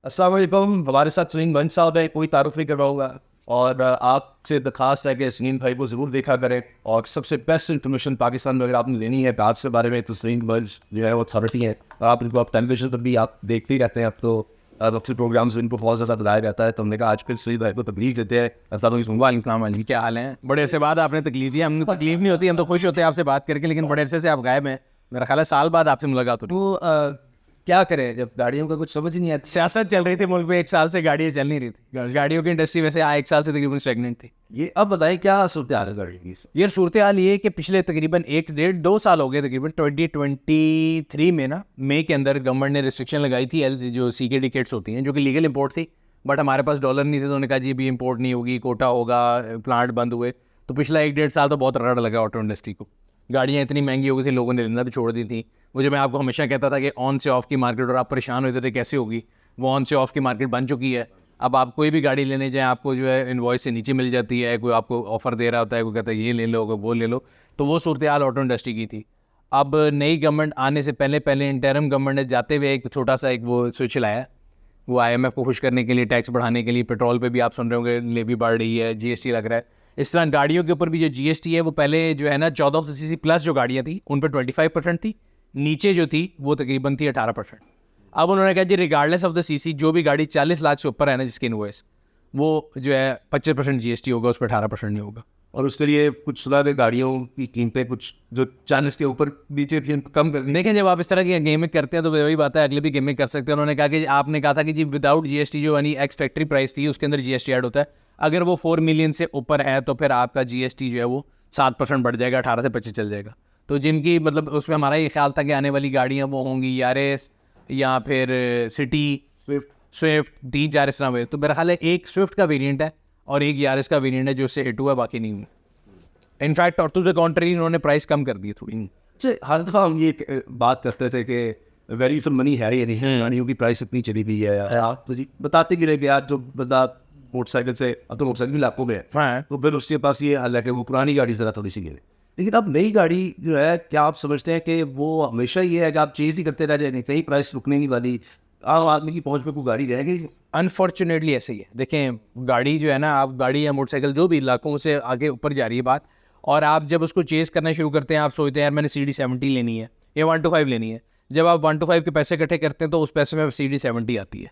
अस्सलाम वालेकुम। हमारे साथ सलीम गंज साहब है, कोई तारुफ नहीं करवाऊंगा और आपसे दरखास्त है कि सलीम भाई को ज़रूर देखा करें। और सबसे बेस्ट इन्फॉर्मेशन पाकिस्तान में अगर आपने लेनी है आज के बारे में तो सलीम गंज जो है वो अथॉरिटी है। आप इनको आप टेलीविजन पर भी आप देखते ही रहते हैं, अब तो अक्सर प्रोग्राम्स इनको बहुत ज़्यादा बताया जाता है। तो हमने कहा आज फिर सलीम भाई को तकलीफ देते हैं। अस्सलाम क्या हाल है? बड़े अरसे बाद आपने तकलीफ दी। हमने तकलीफ नहीं होती, हम तो खुश होते हैं आपसे बात करके, लेकिन बड़े अरसे से आप गायब हैं। मेरा ख्याल है साल बाद आपसे मुलाकात हो रही है। तो क्या करें जब गाड़ियों का कुछ समझ ही नहीं आता। सियासत चल रही थी मुल्क में, 1 साल से गाड़ियाँ चल नहीं रही थी। गाड़ियों की इंडस्ट्री वैसे 1 साल से तकरीबन स्टेगनेंट थी। ये अब बताएं क्या सूरत हाल है गाड़ी की। ये सूरत हाल ये है कि पिछले तकरीबन 1 डेढ़ 2 साल हो गए, तकरीबन 2023 में ना मई के अंदर गवर्नमेंट ने रिस्ट्रिक्शन लगाई थी जो CKD किट्स होती हैं, जो कि लीगल इंपोर्ट थी। बट हमारे पास डॉलर नहीं थे, तो उन्होंने कहा जी अभी इंपोर्ट नहीं होगी, कोटा होगा, प्लांट बंद हुए। तो पिछला 1 डेढ़ साल तो बहुत रड़ लगा ऑटो इंडस्ट्री को। गाड़ियाँ इतनी महंगी हो गई थी, लोगों ने लेना भी छोड़ दी थी। मुझे मैं आपको हमेशा कहता था कि ऑन से ऑफ की मार्केट, और आप परेशान होते थे कैसे होगी, वो ऑन से ऑफ की मार्केट बन चुकी है। अब आप कोई भी गाड़ी लेने जाएँ, आपको जो है इनवॉइस से नीचे मिल जाती है। कोई आपको ऑफर दे रहा होता है, कोई कहता है ये ले लो, वो ले लो। तो वो सूरत हाल ऑटो इंडस्ट्री की थी। अब नई गवर्नमेंट आने से पहले इंटरिम गवर्नमेंट ने जाते हुए एक छोटा सा एक वो स्विच लाया, वो IMF को खुश करने के लिए, टैक्स बढ़ाने के लिए। पेट्रोल पे भी आप सुन रहे होंगे लेवी बढ़ रही है, GST लग रहा है। इस तरह गाड़ियों के ऊपर भी जो GST है, वो पहले जो है ना 1400 cc प्लस जो गाड़ियाँ थी उन पर 25% थी, नीचे जो थी वो तकरीबन थी 18%। अब उन्होंने कहा जी रिगार्डलेस ऑफ द CC जो भी गाड़ी 40 लाख से ऊपर है ना जिसकी इनवॉइस, वो जो है 25% GST होगा, उस पर 18% नहीं होगा। और उसके लिए कुछ सुधार गाड़ियों की कीमतें कुछ जो 40 के ऊपर नीचे कम करनी। देखें, जब आप इस तरह की गेमिंग करते हैं तो वही बात है, अगले भी गेमिंग कर सकते हैं। उन्होंने कहा कि आपने कहा था कि जी विदाउट GST जो यानी एक्स फैक्ट्री प्राइस थी उसके अंदर GST ऐड होता है। अगर वो 4 मिलियन से ऊपर है तो फिर आपका GST जो है वो 7% बढ़ जाएगा, 18 से 25 चल जाएगा। तो जिनकी मतलब उसमें हमारा ये ख्याल था कि आने वाली गाड़ियाँ वो होंगी यारिस या फिर सिटी, स्विफ्ट 3-4 इस तरह में। तो मेरा ख्याल है एक स्विफ्ट का वेरिएंट है और एक यारिस का वेरिएंट है जो उससे हिट हुआ है, बाकी नहीं हुआ। इनफैक्ट और टू द कॉन्ट्री उन्होंने प्राइस कम कर दी थोड़ी। अच्छा, हर दफ़ा हम ये बात करते थे कि वैल्यू फॉर मनी है या नहीं है, गाड़ियों की प्राइस इतनी चली हुई है यार। तो जी बताते भी रहे कि यार जो बंदा मोटरसाइकिल से, अब तो मोटरसाइकिल लाखों में है, तो फिर उसके पास ये हाल है कि वो पुरानी गाड़ी ज़रा थोड़ी सी गिरे। लेकिन अब नई गाड़ी जो है, क्या आप समझते हैं कि वो हमेशा ये है कि आप चेज़ ही करते रह जाएंगे, कहीं प्राइस रुकने नहीं वाली, आम आदमी की पहुँच में कोई गाड़ी रह गई? अनफॉर्चुनेटली ऐसे ही है। देखें, गाड़ी जो है ना, आप गाड़ी या मोटरसाइकिल जो भी लाखों से आगे ऊपर जा रही है बात, और आप जब उसको चेस करना शुरू करते हैं, आप सोचते हैं यार मैंने CD70 लेनी है या 125 लेनी है। जब आप 125 के पैसे इकट्ठे करते हैं तो उस पैसे में CD70 आती है,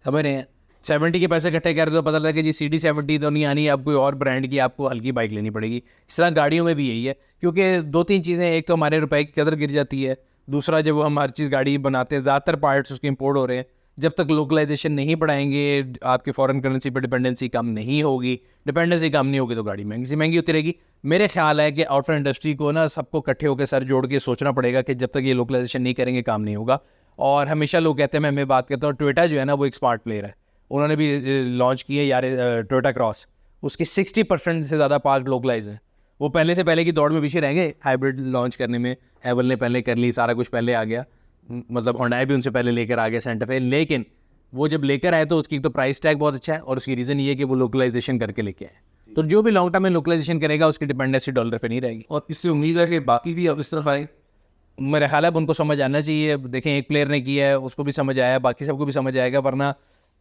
समझ रहे हैं। 70 के पैसे इकट्ठे कर तो पता लगता है कि जी CD70 तो नहीं आनी है, अब कोई और ब्रांड की आपको हल्की बाइक लेनी पड़ेगी। इस तरह गाड़ियों में भी यही है, क्योंकि 2-3 चीज़ें, एक तो हमारे रुपए की कदर गिर जाती है, दूसरा जब हम हर चीज़ गाड़ी बनाते हैं ज़्यादातर पार्ट्स उसके इंपोर्ट हो रहे हैं। जब तक लोकलाइजेशन नहीं बढ़ाएंगे, आपके फॉरेन करेंसी पर डिपेंडेंसी कम नहीं होगी, डिपेंडेंसी कम नहीं होगी तो गाड़ी महंगी से महंगी होती रहेगी। मेरे ख्याल है कि ऑटो इंडस्ट्री को ना सबको इकट्ठे होकर सर जोड़ के सोचना पड़ेगा कि जब तक ये लोकलाइजेशन नहीं करेंगे काम नहीं होगा। और हमेशा लोग कहते हैं, मैं बात करता हूँ, टोयोटा जो है ना वो एक स्मार्ट प्लेयर है। उन्होंने भी लॉन्च की है यार टोयोटा क्रॉस, उसकी 60% से ज़्यादा पार्ट लोकलाइज है। वो पहले की दौड़ में पीछे रह गए हाइब्रिड लॉन्च करने में। हैवल ने पहले कर ली, सारा कुछ पहले आ गया, मतलब होंडा भी उनसे पहले लेकर आ गया सेंटर पे। लेकिन वो जब लेकर आए तो उसकी तो प्राइस टैग बहुत अच्छा है, और उसकी रीज़न ये है कि वो लोकलाइजेशन करके लेके आए। तो जो भी लॉन्ग टर्म में लोकलाइजेशन करेगा उसकी डिपेंडेंसी डॉलर पे नहीं रहेगी। और इससे उम्मीद है कि बाकी भी अब इस तरफ आए। मेरे ख्याल है अब उनको समझ आना चाहिए। देखें, एक प्लेयर ने किया है, उसको भी समझ आया, बाकी सबको भी समझ आएगा। वरना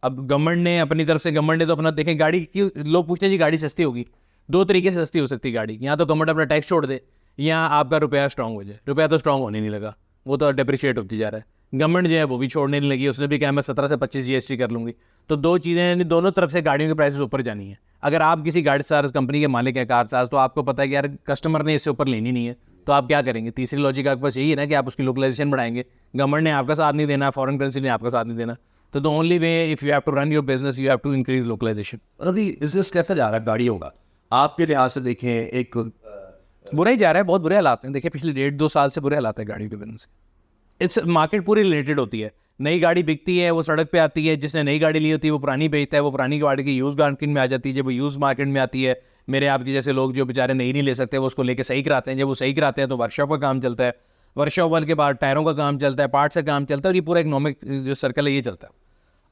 अब गवर्नमेंट ने अपनी तरफ से, गवर्नमेंट ने तो अपना, देखें गाड़ी की लोग पूछते हैं जी गाड़ी सस्ती होगी, 2 तरीके से सस्ती हो सकती है गाड़ी। यहाँ तो गवर्नमेंट अपना टैक्स छोड़ दे, या आपका रुपया स्ट्रॉन्ग हो जाए। रुपया तो स्ट्रॉन्ग होने नहीं लगा, वो तो डेप्रिशिएट होती जा रहा है। गवर्नमेंट जो है वो भी छोड़ने नहीं लगी, उसने भी कहा मैं 17 से 25 GST कर लूँगी। तो 2 चीज़ें, दोनों तरफ से गाड़ियों की प्राइसेस ऊपर जानी है। अगर आप किसी गाड़ी सार्स कंपनी के मालिक हैं, कार सार्स, तो आपको पता है कि यार कस्टमर ने इससे ऊपर लेनी नहीं है, तो आप क्या करेंगे? तीसरी लॉजिक आपके पास यही है ना कि आप उसकी लोकलाइजेशन बढ़ाएंगे। गवर्नमेंट ने आपका साथ नहीं देना, फॉरेन करेंसी ने आपका साथ नहीं देना, तो the only way if you have to run your business you have to increase localisation. और अभी बिजनेस कैसा जा रहा है गाड़ियों का आपके लिहाज से? देखें, एक बुरा ही जा रहा है, बहुत बुरे हालात हैं। देखिए, पिछले 1.5-2 साल से बुरे हालात है गाड़ियों के बिजनेस। इट्स मार्केट पूरी रिलेटेड होती है। नई गाड़ी बिकती है, वो सड़क पे आती है, जिसने नई गाड़ी ली होती है वो पुरानी बेचता है, वो पुरानी गाड़ी की यूज़ मार्केट में आ जाती है। जब वो यूज़ मार्केट में आती है, मेरे आपके जैसे लोग जो बेचारे नहीं ले सकते, वो उसको लेके सही कराते हैं। जब वो सही कराते हैं तो वर्कशॉप का काम चलता है, वर्कशॉप वाले के बाद टायरों का काम चलता है, पार्ट्स का काम चलता है, और ये पूरा इकोनॉमिक जो सर्कल है ये चलता है।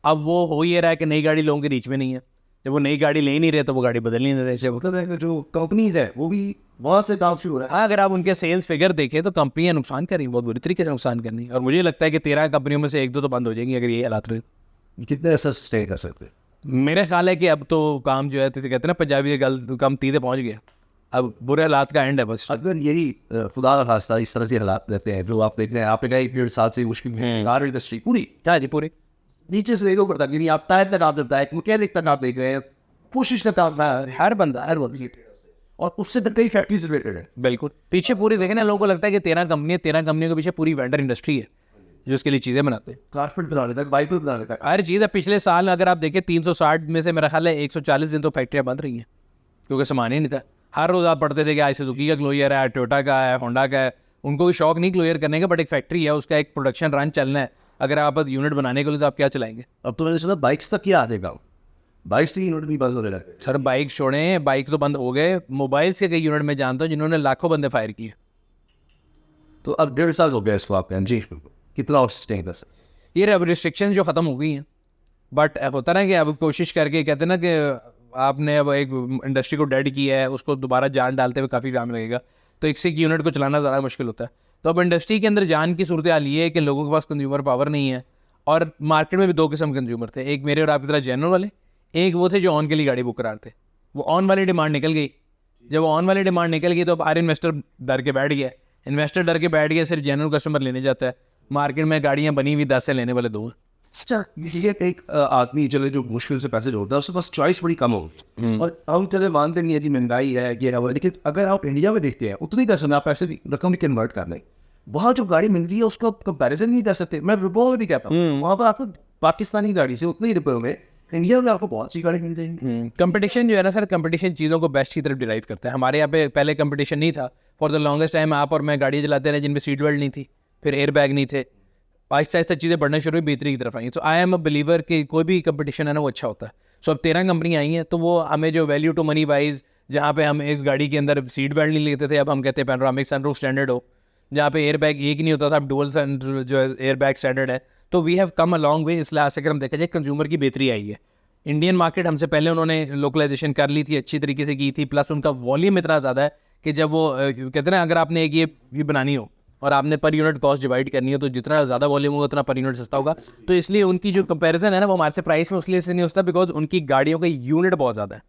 अब वो हो ये रहा है कि नई गाड़ी लोगों के रीच में नहीं है। जब वो नई गाड़ी ले ही नहीं रहे तो वो गाड़ी बदल ही नहीं रहे। मतलब है कि जो कंपनीज है वो भी वहाँ से काम शुरू हो रहा है। हाँ, अगर आप उनके सेल्स फिगर देखें तो कंपनियां नुकसान कर रही हैं, बहुत बुरी तरीके से नुकसान कर रही हैं। और मुझे लगता है कि 13 कंपनियों में से 1-2 तो बंद हो जाएंगी अगर ये हालात रहे। कितने ऐसा स्टे कर सकते हैं? मेरा ख्याल है कि अब तो काम जो है जैसे कहते हैं ना पंजाबी गल कम तीते पहुंच गया, अब बुरे हालात का एंड है बस। अगर यही खुदा का खास्ता इस तरह से हालात रहते हैं जो आप देख रहे हैं, आपने कहा 1.5 साल से मुश्किल कार इंडस्ट्री पूरी हाँ जी पूरी नीचे से देखो पड़ता कि आप टायर तक आप देता है, मैकेनिक तक आप देख रहे हैं, कोशिश करता है हर बंदा और उससे तक कई फैक्ट्री से रिलेटेड है। बिल्कुल पीछे पूरी देखे ना, लोगों को लगता है कि 13 कंपनियों के पीछे पूरी वेंडर इंडस्ट्री है जो उसके लिए चीज़ें बनाते हैं, कारपेट बनाने तक, वाइपर बनाने तक। हर चीज़ है। पिछले साल अगर आप देखें 360 में से मेरा ख्याल है 140 दिन तो फैक्ट्रियाँ बंद रही हैं क्योंकि सामान ही नहीं था। हर रोज़ आप पढ़ते थे कि आज सुजुकी का क्लोजर है, टोयोटा का है, होंडा का है। उनको भी शौक नहीं क्लोजर करने का, बट एक फैक्ट्री है, उसका एक प्रोडक्शन रन चलना है। अगर आप यूनिट बनाने के लिए तो आप क्या चलाएंगे? अब तो मैंने सुना बाइक्स तक क्या आने का, बाइक्स की यूनिट भी बंद होने लगे। सर बाइक छोड़ें, बाइक तो बंद हो गए, मोबाइल्स के कई यूनिट में जानता हूँ जिन्होंने लाखों बंदे फायर किए। तो अब 1.5 साल हो गया इसको आप जी, कितना और स्टे कर सकते? ये अब रिस्ट्रिक्शन जो ख़त्म हो गई हैं, बट होता ना कि अब कोशिश करके कहते हैं ना कि आपने अब एक इंडस्ट्री को डेड किया है, उसको दोबारा जान डालते हुए काफ़ी टाइम लगेगा, तो एक यूनिट को चलाना ज़्यादा मुश्किल होता है। तो अब इंडस्ट्री के अंदर जान की सूरत हाल ये है कि लोगों के पास कंज्यूमर पावर नहीं है, और मार्केट में भी दो किस्म के कंज्यूमर थे, एक मेरे और आपकी तरह जनरल वाले, एक वो थे जो ऑन के लिए गाड़ी बुक करा रहे थे। वो ऑन वाली डिमांड निकल गई, जब वो ऑन वाली डिमांड निकल गई तो अब हर इन्वेस्टर डर के बैठ गया। इन्वेस्टर डर के बैठ गया, सिर्फ जनरल कस्टमर लेने जाता है। मार्केट में गाड़ियाँ बनी हुई 10 से लेने वाले 2 हैं। अच्छा, ये एक आदमी चले जो मुश्किल से पैसे जोड़ता है उसके पास चॉइस बड़ी कम होगी, और हम चले मानते नहीं है कि महंगाई है ये है वो, लेकिन अगर आप इंडिया में देखते हैं उतनी पैसे में आप पैसे भी रकम भी कन्वर्ट कर लें, वहाँ जो गाड़ी मिल रही है उसको कंपैरिजन नहीं कर सकते। मैं रुपयों में भी कहता हूँ, वहाँ पर आपको पाकिस्तानी गाड़ी से उतने ही रुपयों में इंडिया में आपको बहुत सी गाड़ी मिल जाएंगी। कंपटीशन जो है ना सर, कंपटीशन चीज़ों को बेस्ट की तरफ डिराइव करता है। हमारे यहाँ पे पहले कंपटीशन नहीं था, फॉर द लॉन्गेस्ट टाइम आप और मैं गाड़ियाँ चलाते रहे जिनमें सीट बेल्ट नहीं थी, फिर एयर बैग नहीं थे। आहिस्ता आहिस्ता चीज़ें बढ़ना शुरू हुई, बेहतरी की तरफ आई। सो आई एम अ बिलीवर कि कोई भी कंपटीशन है ना वो अच्छा होता है। सो अब 13 कंपनी आई हैं, तो वो हमें जो वैल्यू टू मनी वाइज, जहाँ पे हम इस गाड़ी के अंदर सीट बेल्ट नहीं लेते थे, अब हम कहते हैं पैनोरामिक सनरूफ स्टैंडर्ड हो। जहाँ पे एयर बैग एक नहीं होता था, अब डुअल जो एयर बैग स्टैंडर्ड है। तो we have come a long way. इस लिहाज से अगर हम देखा जाए कंज्यूमर की बेहतरी आई है। इंडियन मार्केट हमसे पहले उन्होंने लोकलाइजेशन कर ली थी, अच्छी तरीके से की थी, प्लस उनका वॉल्यूम इतना ज़्यादा है कि जब वो कहते हैं ना, अगर आपने एक ये बनानी हो और आपने पर यूनिट कॉस्ट डिवाइड करनी हो, तो जितना ज़्यादा वॉल्यूम होगा उतना पर यूनिट सस्ता होगा। तो इसलिए उनकी जो कंपैरिजन है ना वो हमारे से प्राइस में उसलिए से नहीं होता, बिकॉज उनकी गाड़ियों का यूनिट बहुत ज़्यादा है,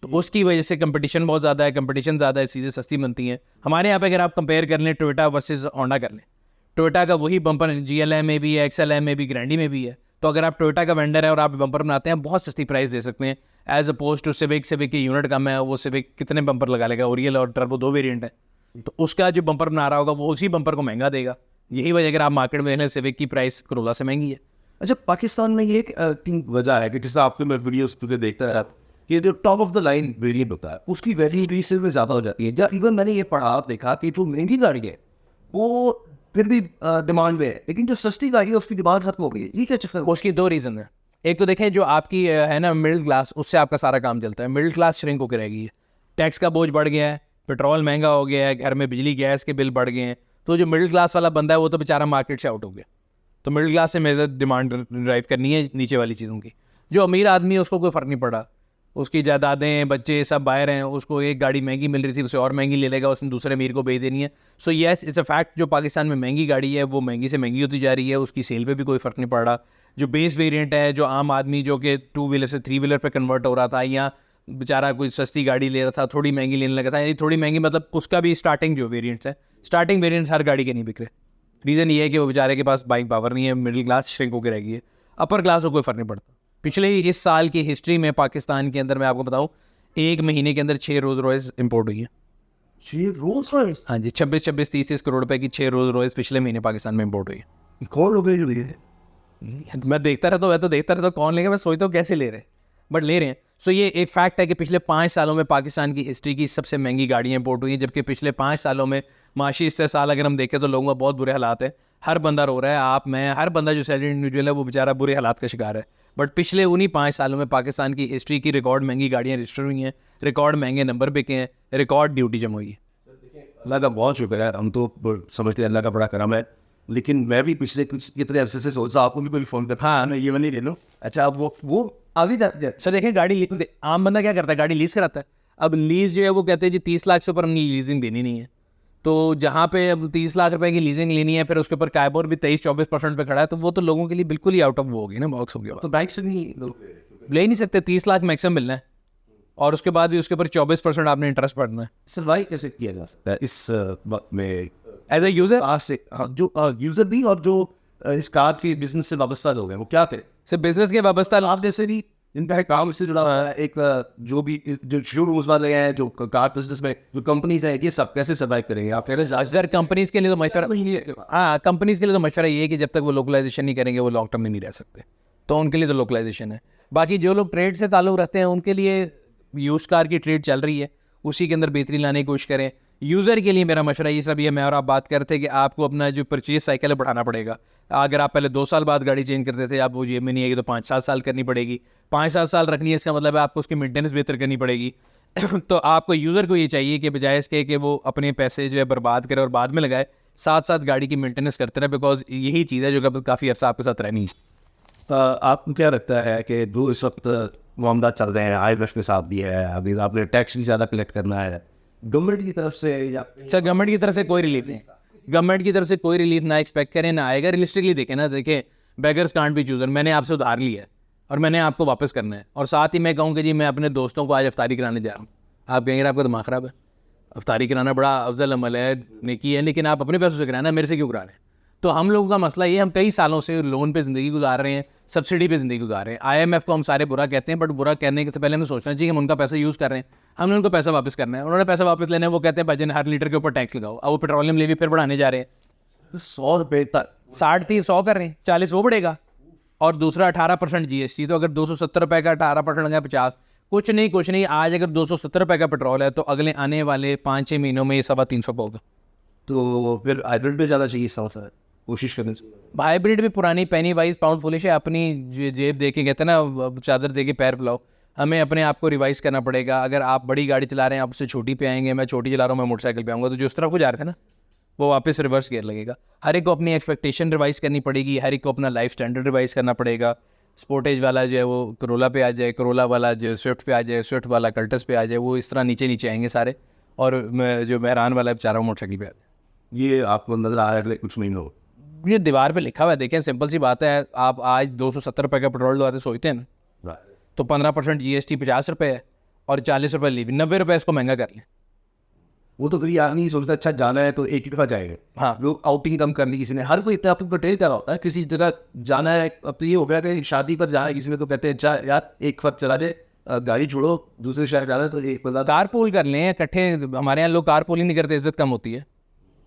तो उसकी वजह से कंपटीशन बहुत ज़्यादा है, कंपटीशन ज़्यादा है, चीज़ें सस्ती बनती हैं। हमारे यहाँ पे अगर आप कंपेयर कर लें टोयोटा वर्सेस होंडा कर लें, टोयोटा का वही बम्पर GLA में भी है, XLA में भी, ग्रैंडी में भी है। तो अगर आप टोयोटा का वेंडर है और आप बम्पर बनाते हैं, बहुत सस्ती प्राइस दे सकते हैं, एज अपोज टू सिविक की यूनिट कम है, वो सिविक कितने बम्पर लगा लेगा, ओरियल और टर्बो 2 वेरिएंट है, तो उसका जो बम्पर बना रहा होगा वो उसी बम्पर को महंगा देगा। यही वजह अगर आप मार्केट में देखें, सिविक की प्राइस करोला से महंगी है। अच्छा, पाकिस्तान में ये एक वजह है कि जिस आपने मैं वीडियोस तुझे देखता है कि जो top of the line variant होता है उसकी वैल्यू रीसेल में ज़्यादा हो जाती है। या इवन मैंने ये पढ़ा देखा कि जो महंगी गाड़ी है वो फिर भी डिमांड में है, लेकिन जो सस्ती गाड़ी है उसकी डिमांड खत्म हो गई है। ये क्या चक्कर? उसकी 2 रीज़न है। एक तो देखें जो आपकी है ना मिडिल क्लास, उससे आपका सारा काम चलता है। मिडिल क्लास श्रिंक होकर रह गई है, टैक्स का बोझ बढ़ गया है, पेट्रोल महंगा हो गया है, घर में बिजली गैस के बिल बढ़ गए हैं। तो जो मिडिल क्लास वाला बंदा है वो तो बेचारा मार्केट से आउट हो गया। तो मिडिल क्लास से मेजर डिमांड ड्राइव करनी है नीचे वाली चीज़ों की। जो अमीर आदमी है उसको कोई फ़र्क नहीं पड़ा, उसकी जायदादें, बच्चे सब बाहर हैं, उसको एक गाड़ी महंगी मिल रही थी उसे और महंगी ले लेगा, उसने दूसरे अमीर को बेच देनी है। So yes, it's a fact, जो पाकिस्तान में महंगी गाड़ी है वो महंगी से महंगी होती जा रही है, उसकी सेल पे भी कोई फ़र्क नहीं पड़ रहा। जो बेस वेरिएंट है, जो आम आदमी जो कि 2 व्हीलर से 3 व्हीलर पे कन्वर्ट हो रहा था, या बेचारा कोई सस्ती गाड़ी ले रहा था, थोड़ी महंगी लेने लगा था, यानी थोड़ी महंगी मतलब उसका भी स्टार्टिंग जो वेरिएंट्स है, स्टार्टिंग वेरिएंट्स हर गाड़ी के नहीं बिक रहे। रीज़न ये है कि वो बेचारे के पास बाइंग पावर नहीं है, मिडिल क्लास श्रिंक होकर रह गई है, अपर क्लास को कोई फ़र्क नहीं पड़ता। पिछले इस साल की हिस्ट्री में पाकिस्तान के अंदर मैं आपको बताऊं, एक महीने के अंदर 6 रोल्स रॉयस इंपोर्ट हुई है। 6 रोल्स रॉयस? हाँ जी, 26-30 करोड़ रुपए की 6 रोल्स रॉयस पिछले महीने पाकिस्तान में इंपोर्ट हुई है। कौन लोग हैं जो ये? मैं देखता रहता हूँ कौन लेगा, मैं सोचता हूँ कैसे ले रहे हैं, बट ले रहे हैं। सो ये एक फैक्ट है कि पिछले 5 सालों में पाकिस्तान की हिस्ट्री की सबसे महंगी गाड़ियाँ इंपोर्ट हुई हैं, जबकि पिछले 5 सालों में माशी इस्तेसाल अगर हम देखें तो लोगों का बहुत बुरे हालात है। हर बंदा रो रहा है, आप, मैं, हर बंदा जो सैलरी इंडिविजुअल है वो बेचारा बुरे हालात का शिकार है। बट पिछले उन्हीं 5 सालों में पाकिस्तान की हिस्ट्री की रिकॉर्ड महंगी गाड़ियाँ रजिस्टर हुई हैं, रिकॉर्ड महंगे नंबर बिके हैं, रिकॉर्ड ड्यूटी जमा हुई है। अल्लाह का बहुत शुक्र है, हम तो समझते हैं अल्लाह का बड़ा करम है, लेकिन मैं भी पिछले कुछ कितने अरसे से सोच रहा आपको भी कोई फ़ोन कर, हाँ मैं ये वाली ले लूँ। अच्छा, अब वो आगे जाते सर देखें, गाड़ी आम बंदा क्या करता है, गाड़ी लीज कराता है। अब लीज जो है वो कहते हैं जी 30 लाख से ऊपर हमने लीजिंग देनी नहीं है, तो जहाँ पे अब 30 लाख रुपए की लीजिंग लेनी है, फिर उसके ऊपर काइबोर भी 23-24% पे खड़ा है, तो वो तो लोगों के लिए बिल्कुल ही आउट ऑफ वो होगी ना बॉक्स होगी। तो बैंक से नहीं ले ही नहीं सकते, 30 लाख मैक्सिमम मिलना है, और उसके बाद भी उसके ऊपर 24% आपने इंटरेस्ट भरना है। सर्वाइव कैसे किया जा सकता है इस वक्त में एज ए यूजर आज से? जो यूजर भी और जो इस कार के बिजनेस से वाबस्ता लोग हैं वो क्या करें? सिर्फ बिजनेस के वाबस्ता आप जैसे भी इनका एक काम से जुड़ा हुआ है, एक जो भी जो शोरूम्स वाले हैं, जो कार बिजनेस में जो कंपनीज हैं, ये सब कैसे सर्वाइव करेंगे? आप कह रहे हैं अगर कंपनीज के लिए तो मशवरा, हाँ कंपनीज के लिए तो मशवरा ये है कि जब तक वो लोकलाइजेशन नहीं करेंगे वो लॉन्ग टर्म में नहीं रह सकते, तो उनके लिए तो लोकलाइजेशन है। बाकी जो लोग ट्रेड से ताल्लुक रखते हैं उनके लिए यूज कार की ट्रेड चल रही है, उसी के अंदर बेहतरी लाने की कोशिश करें। यूज़र के लिए मेरा मशवरा ये सब ये मैं और आप बात करते हैं कि आपको अपना जो परचेज साइकिल है बढ़ाना पड़ेगा। अगर आप पहले 2 साल बाद गाड़ी चेंज करते थे, आप वो जेब में नहीं आएगी तो 5-7 साल करनी पड़ेगी। 5-7 साल रखनी है, इसका मतलब है आपको उसकी मेंटेनेंस बेहतर करनी पड़ेगी। तो आपको यूज़र को ये चाहिए कि बजाय इसके कि वो अपने पैसे जो है बर्बाद करे और बाद में लगाए, साथ साथ गाड़ी की मेंटेनेंस करते रहे, बिकॉज यही चीज़ है जो काफ़ी अर्सा आपके साथ रहनी है। आपको क्या लगता है कि जो इस वक्त मामला चल रहे हैं, IMF के साथ भी है, अभी आपने टैक्स भी ज़्यादा कलेक्ट करना है गवर्नमेंट की तरफ से, या सर गवर्नमेंट की तरफ से कोई रिलीफ नहीं, गवर्नमेंट की तरफ से कोई रिलीफ ना एक्सपेक्ट करें, ना आएगा। रियलिस्टिकली देखें ना, देखें बेगर्स कांट बी चूजर। मैंने आपसे उधार लिया है और मैंने आपको वापस करना है, और साथ ही मैं कहूँ कि जी मैं अपने दोस्तों को आज अफ्तारी कराने जा रहा हूँ, आप कहेंगे आपका दिमाग ख़राब है, अफ्तारी कराना बड़ा अफजल अमल है, नेकी है, लेकिन आप अपने पैसों से कराना, मेरे से क्यों करा रहे हैं? तो हम लोगों का मसला ये, हम कई सालों से लोन पे ज़िंदगी गुजार रहे हैं, सब्सिडी पे ज़िंदगी गुजार रहे हैं। IMF को हम सारे बुरा कहते हैं, बट बुरा कहने से पहले हमें सोचना चाहिए कि हम उनका पैसा यूज़ कर रहे हैं, हमने उनको पैसा वापस करना है। उन्होंने पैसा वापस लेना है, वो कहते हैं भाईजान हर लीटर के ऊपर टैक्स लगाओ। अब वो पेट्रोलियम लेवी फिर बढ़ाने जा रहे हैं, 100 रुपये तक 60-100 कर रहे हैं, 40 वो बढ़ेगा, और दूसरा 18% GST। तो अगर 270 रुपये का 18% लगा 50, कुछ नहीं। आज अगर 270 रुपये का पेट्रोल है तो अगले आने वाले 5-6 महीनों में ये 350 पे होगा। तो फिर हाइब्रिड पे ज़्यादा चाहिए, सर कोशिश करनी चाहिए। हाइब्रिड भी पुरानी पेनी वाइज पाउंड फुलिश है, अपनी जेब दे के कहते हैं ना, चादर दे के पैर फैलाओ। हमें अपने आप को रिवाइज करना पड़ेगा। अगर आप बड़ी गाड़ी चला रहे हैं, आपसे छोटी पे आएंगे, मैं छोटी चला रहा हूँ, मैं मोटरसाइकिल पे आऊँगा, तो जो उस तरफ को जा रहे थे ना वो वापस रिवर्स गियर लगेगा। हर एक को अपनी एक्सपेक्टेशन रिवाइज करनी पड़ेगी, हर एक को अपना लाइफ स्टैंडर्ड रिवाइज करना पड़ेगा। स्पोर्टेज वाला जो है वो करोला पे आ जाए, करोला वाला जो स्विफ्ट पे आ जाए, स्विफ्ट वाला कल्टस पे आ जाए, वो इस तरह नीचे नीचे आएंगे सारे, और जो मेहरान वाला बेचारा मोटरसाइकिल पे आ जाए। ये आपको नजर आ रहा है अगले कुछ महीनों? ये दीवार पे लिखा हुआ है, देखें सिंपल सी बात है। आप आज 270 रुपये का पेट्रोल डलवाते सोचते हैं ना, तो 15% GST 50 रुपये है, और 40 रुपये लीव, 90 रुपये इसको महंगा कर लें। वो तो फिर आदमी सोचता अच्छा जाना है तो एक ही दफा जाएगा। हाँ, लोग आउटिंग कम कर ली किसी ने, हर कोई इतना अपनी पटेल कर रहा होता है, किसी जगह जाना है। अब तो ये हो गया कि शादी पर जाना है किसी ने, तो कहते हैं अच्छा यार एक वक्त चला दे, गाड़ी छोड़ो, दूसरे शहर जाना है तो एक बंदा कार पूल कर लें इकट्ठे। हमारे यहाँ लोग कार पूलिंग नहीं करते, इज्जत कम होती है।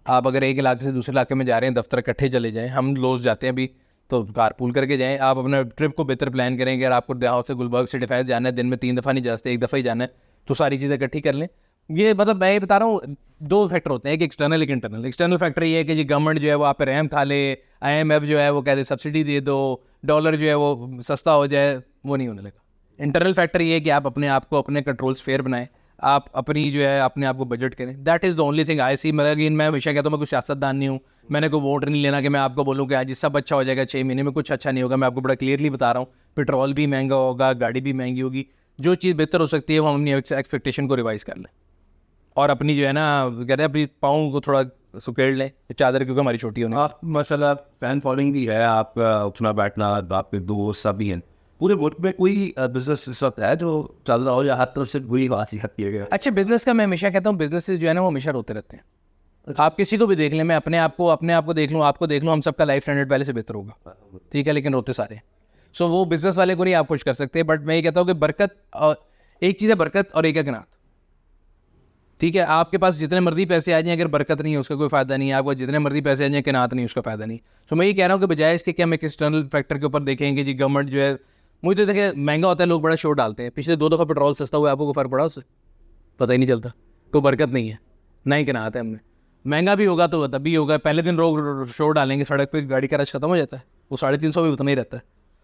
आप अगर एक इलाके से दूसरे इलाके में जा रहे हैं, दफ्तर इकट्ठे चले जाएं, हम लोग जाते हैं अभी, तो कार पूल करके जाएं। आप अपना ट्रिप को बेहतर प्लान करेंगे। अगर आपको दहाव से गुलबर्ग से डिफेंस जाना है, दिन में 3 दफ़ा नहीं जा सकते, एक दफ़ा ही जाना है, तो सारी चीज़ें इकट्ठी कर लें। ये मतलब मैं ये बता रहा हूँ, 2 फैक्टर होते हैं, एक एक्सटर्नल एक इंटरनल। एक्सटर्नल फैक्टर ये है कि जी गवर्नमेंट जो है वो आप पे रहम खा ले, IMF जो है वो कहते सब्सिडी दे दो, डॉलर जो है वो सस्ता हो जाए, वो नहीं होने लगा। इंटरनल फैक्टर ये है कि आप अपने आप को अपने कंट्रोल्स फेयर बनाएं, आप अपनी जो है अपने आप को बजट करें। That is the only thing I see. मतलब मैं हमेशा कहता हूँ, मैं कुछ सियासतदान नहीं हूँ, मैंने कोई वोट नहीं लेना कि मैं आपको बोलूँ कि आज सब अच्छा हो जाएगा, 6 महीने में कुछ अच्छा नहीं होगा। मैं आपको बड़ा क्लियरली बता रहा हूँ, पेट्रोल भी महंगा होगा, गाड़ी भी महंगी होगी। जो चीज़ बेहतर हो सकती है वो हम अपनी एक्सपेक्टेशन को रिवाइज कर लें, और अपनी जो है ना कहते हैं अपनी पाँव को थोड़ा सुकेड़ लें, चादर क्योंकि हमारी छोटी होने। आप माशाल्लाह फैन फॉलोइंग भी है, आपका उठना बैठना, आपके दोस्त सब भी हैं। पूरे मुल्क में कोई बिजनेस इस वक्त है जो चल रहा हो या हर तरफ से बुरी वासियत किया गया? अच्छा, बिजनेस का मैं हमेशा कहता हूँ, बिजनेस जो है ना वो हमेशा रोते रहते हैं। आप किसी को भी देख लें, मैं अपने आप को देख लूँ, आपको देख लूँ, हम सबका लाइफ स्टैंडर्ड पहले से बेहतर होगा, ठीक है, लेकिन रोते सारे। सो वो बिजनेस वाले को नहीं आप कुछ कर सकते। बट मैं ये कहता हूँ कि बरकत, एक चीज़ है बरकत और एक है कनात, ठीक है। आपके पास जितने मर्जी पैसे आ जाएं, अगर बरकत नहीं है उसका कोई फ़ायदा नहीं है। आपको जितने मर्जी पैसे आ जाएं, कनात नहीं, उसका फ़ायदा नहीं। तो मैं ये कह रहा हूँ कि बजाय इसके कि हम एक एक्सटर्नल फैक्टर के ऊपर देखेंगे जी गवर्नमेंट जो है, मुझे तो देखिए महंगा होता है, लोग बड़ा शोर डालते हैं। पिछले 2 दफ़ा पेट्रोल सस्ता हुआ, आपको फ़र्क पड़ा उससे? पता ही नहीं चलता। कोई बरकत नहीं है, ना ही कनात है हमें। महंगा भी होगा तो तभी होगा, पहले दिन लोग शोर डालेंगे, सड़क पे गाड़ी का रश खत्म हो जाता है, वो 350 भी उतना ही रहता है।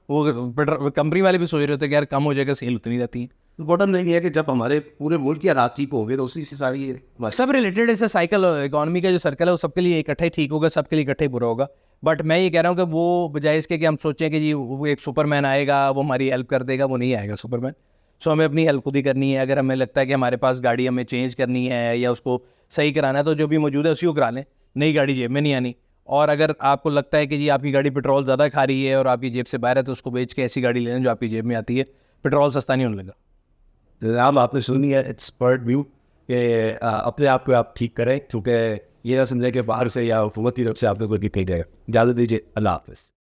वो कंपनी वाले भी सोच रहे होते हैं कि यार कम हो जाएगा, सेल उतनी रहती है। तो बॉटम नहीं है कि जब हमारे पूरे मुल्क की हालात ठीक हो गए तो उसी से सारी सब रिलेटेड ऐसा साइकिल, इकोनॉमी का जो सर्कल है वो सबके लिए इकट्ठा ही ठीक होगा, सबके लिए इकट्ठा ही बुरा होगा। बट मैं ये कह रहा हूँ कि वो बजाय इसके कि हम सोचें कि जी वो एक सुपरमैन आएगा, वो हमारी हेल्प कर देगा, वो नहीं आएगा सुपरमैन। सो हमें अपनी हेल्प खुद ही करनी है। अगर हमें लगता है कि हमारे पास गाड़ी हमें चेंज करनी है या उसको सही कराना है तो जो भी मौजूद है उसी को करा लें, नई गाड़ी जेब में नहीं आनी। और अगर आपको लगता है कि जी आपकी गाड़ी पेट्रोल ज़्यादा खा रही है और आपकी जेब से बाहर है, तो उसको बेच के ऐसी गाड़ी लेना जो आपकी जेब में आती है, पेट्रोल सस्ता नहीं होने लगा। तो नाम आपने सुनी है एक्सपर्ट व्यू कि अपने आप को आप ठीक करें, क्योंकि ये ना समझे कि बाहर से या हुकूमत की तरफ से आपको कोई नहीं जाएगा। इजाज़त दीजिए, अल्लाह हाफ़िज़।